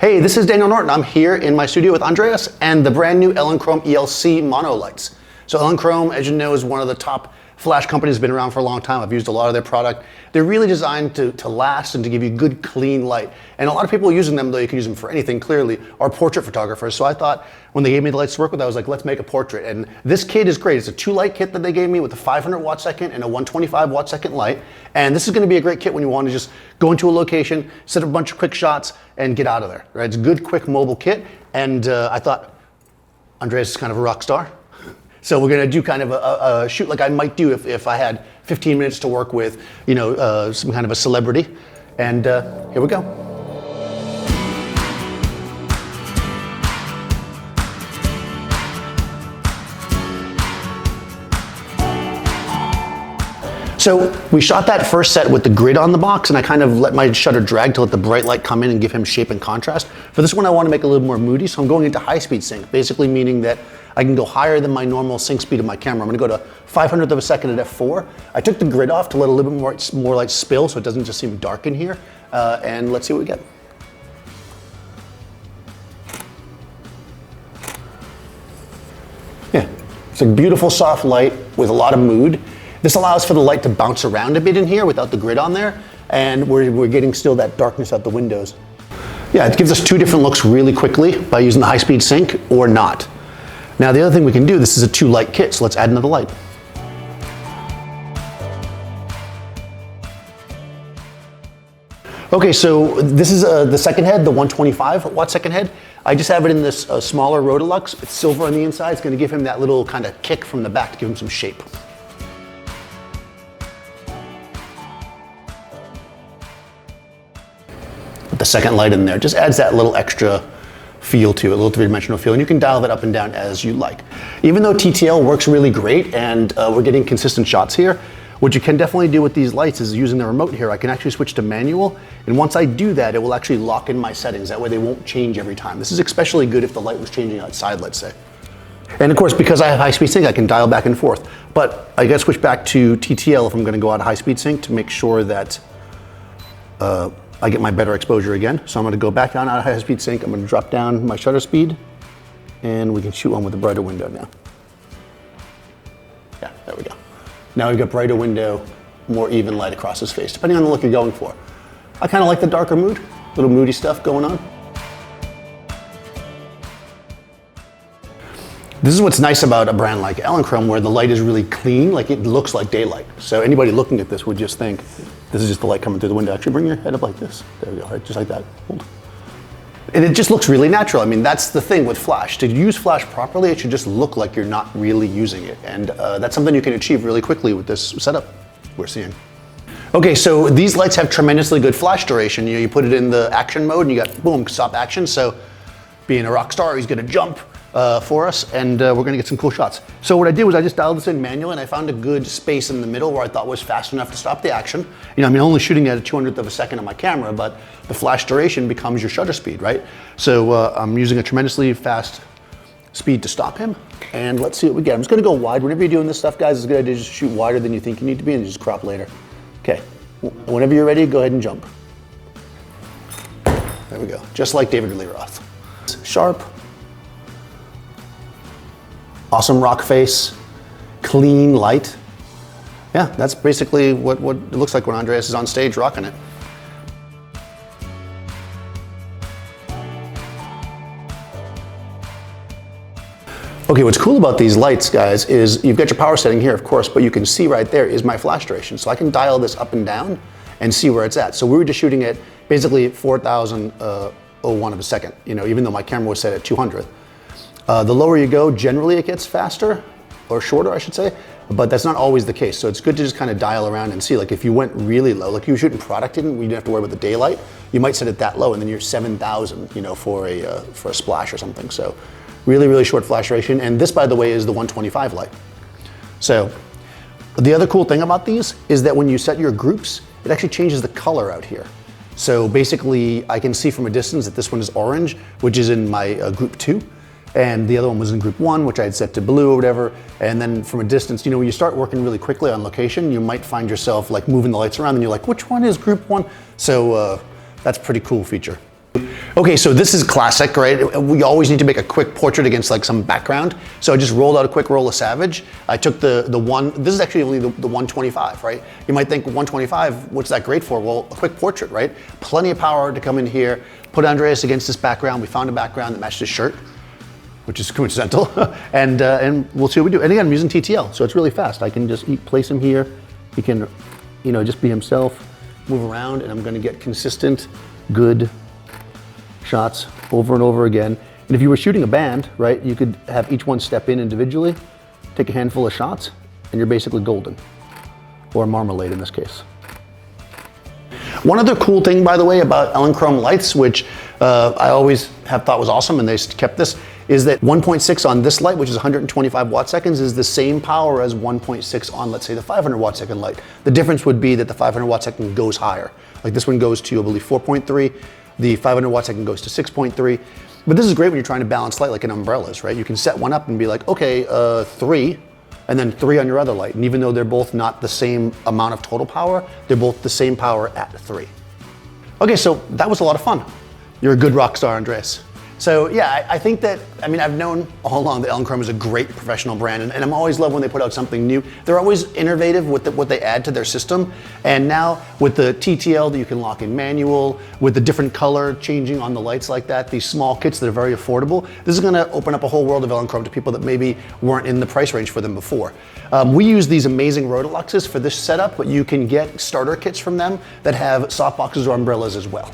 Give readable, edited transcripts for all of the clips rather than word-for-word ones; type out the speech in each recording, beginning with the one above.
Hey, this is Daniel Norton. I'm here in my studio with Andreas and the brand new Elinchrom ELC Monolights. So Elinchrom, as you know, is one of the top flash companies, been around for a long time. I've used a lot of their product. They're really designed to last and to give you good, clean light. And a lot of people using them, though you can use them for anything clearly, are portrait photographers. So I thought when they gave me the lights to work with, I was like, let's make a portrait. And this kit is great. It's a 2-light kit that they gave me with a 500 watt second and a 125 watt second light. And this is gonna be a great kit when you want to just go into a location, set up a bunch of quick shots and get out of there, right? It's a good, quick mobile kit. And I thought, Andreas is kind of a rock star. So we're gonna do kind of a shoot like I might do if I had 15 minutes to work with, you know, some kind of a celebrity. And here we go. So we shot that first set with the grid on the box, and I kind of let my shutter drag to let the bright light come in and give him shape and contrast. For this one, I want to make it a little more moody, so I'm going into high-speed sync, basically meaning that I can go higher than my normal sync speed of my camera. I'm going to go to 500th of a second at f4. I took the grid off to let a little bit more light spill, so it doesn't just seem dark in here. And let's see what we get. Yeah, it's a beautiful soft light with a lot of mood. This allows for the light to bounce around a bit in here without the grid on there, and we're getting still that darkness out the windows. Yeah, it gives us two different looks really quickly by using the high-speed sync or not. Now the other thing we can do, this is a 2-light kit, so let's add another light. Okay, so this is the second head, the 125 watt second head. I just have it in this smaller Rotolux. It's silver on the inside. It's gonna give him that little kind of kick from the back to give him some shape. The second light in there just adds that little extra feel to it, a little three-dimensional feel, and you can dial that up and down as you like. Even though TTL works really great and we're getting consistent shots here, what you can definitely do with these lights is using the remote here, I can actually switch to manual, and once I do that, it will actually lock in my settings. That way they won't change every time. This is especially good if the light was changing outside, let's say. And of course, because I have high-speed sync, I can dial back and forth. But I gotta switch back to TTL if I'm gonna go out of high-speed sync to make sure that I get my better exposure again. So I'm gonna go back down out of high-speed sync. I'm gonna drop down my shutter speed, and we can shoot one with a brighter window now. Yeah, there we go. Now we've got brighter window, more even light across his face, depending on the look you're going for. I kind of like the darker mood, little moody stuff going on. This is what's nice about a brand like Elinchrom, where the light is really clean, like it looks like daylight. So anybody looking at this would just think, this is just the light coming through the window. Actually, bring your head up like this. There we go, right, just like that. Hold. And it just looks really natural. I mean, that's the thing with flash. To use flash properly, it should just look like you're not really using it. And that's something you can achieve really quickly with this setup we're seeing. Okay, so these lights have tremendously good flash duration. You put it in the action mode and you got, boom, stop action. So being a rock star, he's gonna jump for us, and we're gonna get some cool shots. So what I did was I just dialed this in manually, and I found a good space in the middle where I thought was fast enough to stop the action. You know, I mean, only shooting at a 200th of a second on my camera, but the flash duration becomes your shutter speed, right? So I'm using a tremendously fast speed to stop him, and let's see what we get. I'm just gonna go wide. Whenever you're doing this stuff, guys, it's a good idea to just shoot wider than you think you need to be, and just crop later. Okay, whenever you're ready, go ahead and jump. There we go, just like David Lee Roth. Sharp. Awesome rock face, clean light. Yeah, that's basically what it looks like when Andreas is on stage rocking it. Okay, what's cool about these lights, guys, is you've got your power setting here, of course, but you can see right there is my flash duration. So I can dial this up and down and see where it's at. So we were just shooting it basically at 4,001 of a second, you know, even though my camera was set at 200th. The lower you go, generally it gets faster, or shorter, I should say, but that's not always the case. So it's good to just kind of dial around and see, like if you went really low, like you were shooting product in, you didn't have to worry about the daylight, you might set it that low and then you're 7,000, you know, for a splash or something. So really, really short flash duration. And this, by the way, is the 125 light. So the other cool thing about these is that when you set your groups, it actually changes the color out here. So basically I can see from a distance that this one is orange, which is in my group 2. And the other one was in group 1, which I had set to blue or whatever. And then from a distance, you know, when you start working really quickly on location, you might find yourself like moving the lights around and you're like, which one is group 1? So that's a pretty cool feature. Okay, so this is classic, right? We always need to make a quick portrait against like some background. So I just rolled out a quick roll of Savage. I took the one, this is actually only the 125, right? You might think 125, what's that great for? Well, a quick portrait, right? Plenty of power to come in here, put Andreas against this background. We found a background that matched his shirt, which is coincidental. and we'll see what we do. And again, I'm using TTL, so it's really fast. I can just place him here. He can, just be himself, move around, and I'm gonna get consistent, good shots over and over again. And if you were shooting a band, right, you could have each one step in individually, take a handful of shots, and you're basically golden. Or marmalade in this case. One other cool thing, by the way, about Elinchrom lights, which I always have thought was awesome, and they kept this, is that 1.6 on this light, which is 125 watt seconds, is the same power as 1.6 on, let's say, the 500 watt second light. The difference would be that the 500 watt second goes higher. Like this one goes to, I believe, 4.3. The 500 watt second goes to 6.3. But this is great when you're trying to balance light like in umbrellas, right? You can set one up and be like, okay, 3, and then 3 on your other light. And even though they're both not the same amount of total power, they're both the same power at 3. Okay, so that was a lot of fun. You're a good rock star, Andreas. So yeah, I think that, I've known all along that Elinchrom is a great professional brand, and I'm always love when they put out something new. They're always innovative with what they add to their system. And now with the TTL that you can lock in manual, with the different color changing on the lights like that, these small kits that are very affordable, this is gonna open up a whole world of Elinchrom to people that maybe weren't in the price range for them before. We use these amazing Rotoluxes for this setup, but you can get starter kits from them that have softboxes or umbrellas as well.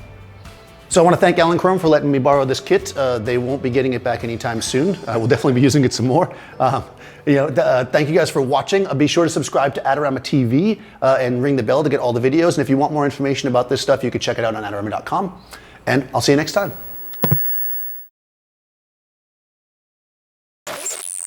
So I want to thank Elinchrom for letting me borrow this kit. They won't be getting it back anytime soon. I will definitely be using it some more. Thank you guys for watching. Be sure to subscribe to Adorama TV and ring the bell to get all the videos. And if you want more information about this stuff, you can check it out on adorama.com. And I'll see you next time.